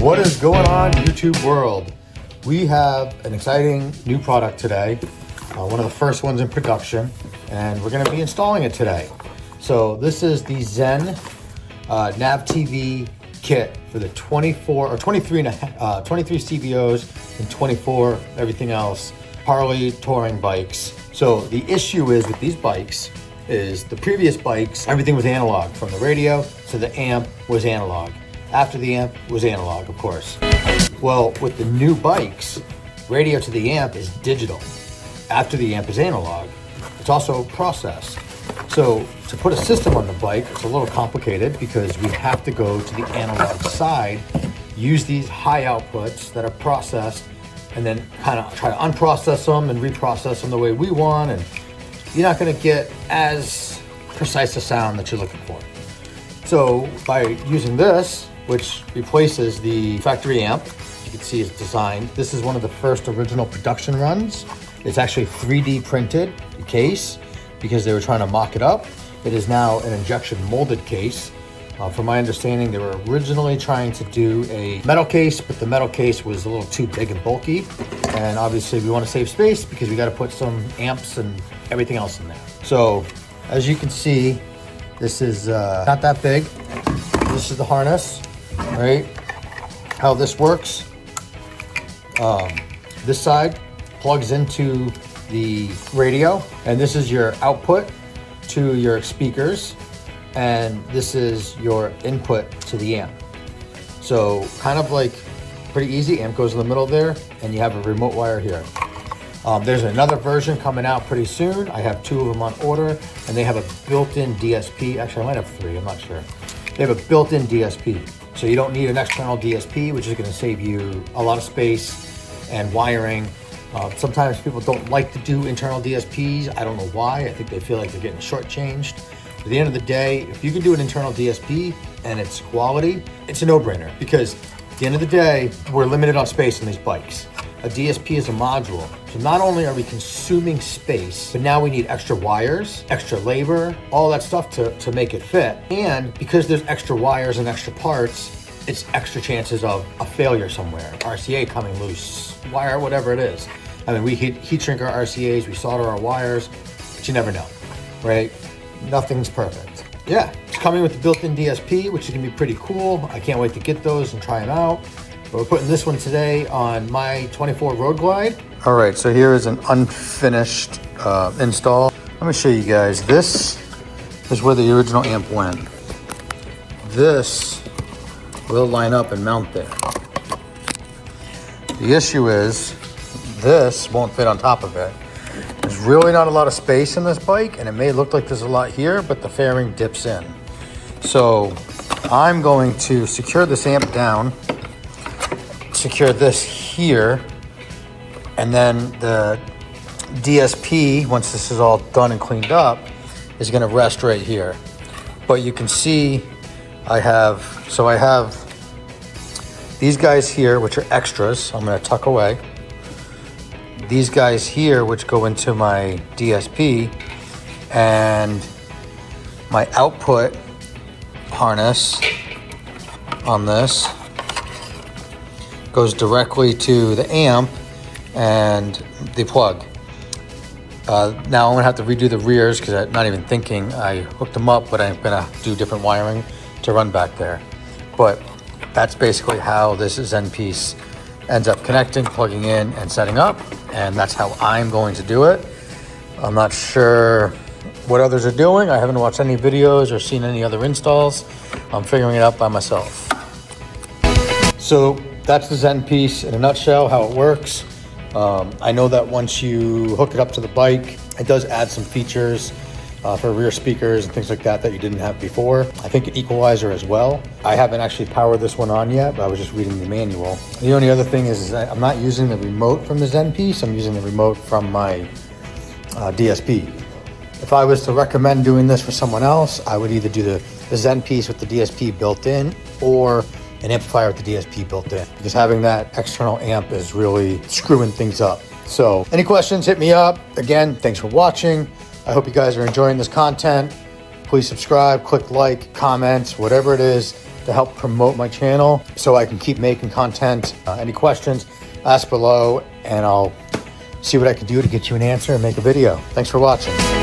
What is going on, YouTube world? We have an exciting new product today, one of the first ones in production, and we're going to be installing it today. So this is the Zen NAV-TV kit for the 24 or 23 CVOs and 24 everything else Harley touring bikes. So the issue is with these bikes is the previous bikes, everything was analog, from the radio to the amp was analog. After the amp was analog, of course. Well, with the new bikes, radio to the amp is digital. After the amp is analog. It's also processed. So to put a system on the bike, it's a little complicated because we have to go to the analog side, use these high outputs that are processed, and then kind of try to unprocess them and reprocess them the way we want, and you're not gonna get as precise a sound that you're looking for. So by using this, which replaces the factory amp, you can see it's designed. This is one of the first original production runs. It's actually 3D printed, the case, because they were trying to mock it up. It is now an injection molded case. From my understanding, they were originally trying to do a metal case, but the metal case was a little too big and bulky. And obviously we want to save space because we got to put some amps and everything else in there. So as you can see, this is not that big. This is the harness, right? How this works. This side plugs into the radio, and this is your output to your speakers, and this is your input to the amp. So kind of like pretty easy. Amp goes in the middle there, and you have a remote wire here. There's another version coming out pretty soon. I have 2 of them on order, and they have a built-in DSP. Actually, I might have 3, I'm not sure. They have a built-in DSP. So you don't need an external DSP, which is gonna save you a lot of space and wiring. Sometimes people don't like to do internal DSPs. I don't know why. I think they feel like they're getting shortchanged. At the end of the day, if you can do an internal DSP and it's quality, it's a no-brainer, because at the end of the day, we're limited on space in these bikes. A DSP is a module. So not only are we consuming space, but now we need extra wires, extra labor, all that stuff to make it fit. And because there's extra wires and extra parts, it's extra chances of a failure somewhere, RCA coming loose, wire, whatever it is. I mean, we heat shrink our RCAs, we solder our wires, but you never know, right? Nothing's perfect. Yeah, it's coming with the built-in DSP, which is gonna be pretty cool. I can't wait to get those and try them out. But we're putting this one today on my 24 Road Glide. All right, so here is an unfinished install. Let me show you guys. This is where the original amp went. This will line up and mount there. The issue is this won't fit on top of it. There's really not a lot of space in this bike, and it may look like there's a lot here, but the fairing dips in. So I'm going to secure this amp down, secure this here, and then the DSP, once this is all done and cleaned up, is gonna rest right here. But you can see I have these guys here, which are extras, I'm gonna tuck away. These guys here, which go into my DSP, and my output harness on this goes directly to the amp and the plug. Now I'm gonna have to redo the rears because I'm not even thinking. I hooked them up, but I'm gonna do different wiring to run back there. But that's basically how this Zen piece ends up connecting, plugging in, and setting up. And that's how I'm going to do it. I'm not sure what others are doing. I haven't watched any videos or seen any other installs. I'm figuring it out by myself. So that's the Zen piece in a nutshell, how it works. I know that once you hook it up to the bike, it does add some features for rear speakers and things like that that you didn't have before. I think an equalizer as well. I haven't actually powered this one on yet, but I was just reading the manual. The only other thing is that I'm not using the remote from the Zen piece. I'm using the remote from my DSP. If I was to recommend doing this for someone else, I would either do the Zen piece with the DSP built in, or an amplifier with the DSP built in, because having that external amp is really screwing things up. So any questions, hit me up. Again, thanks for watching. I hope you guys are enjoying this content. Please subscribe, click like, comment, whatever it is to help promote my channel so I can keep making content. Any questions, ask below, and I'll see what I can do to get you an answer and make a video. Thanks for watching.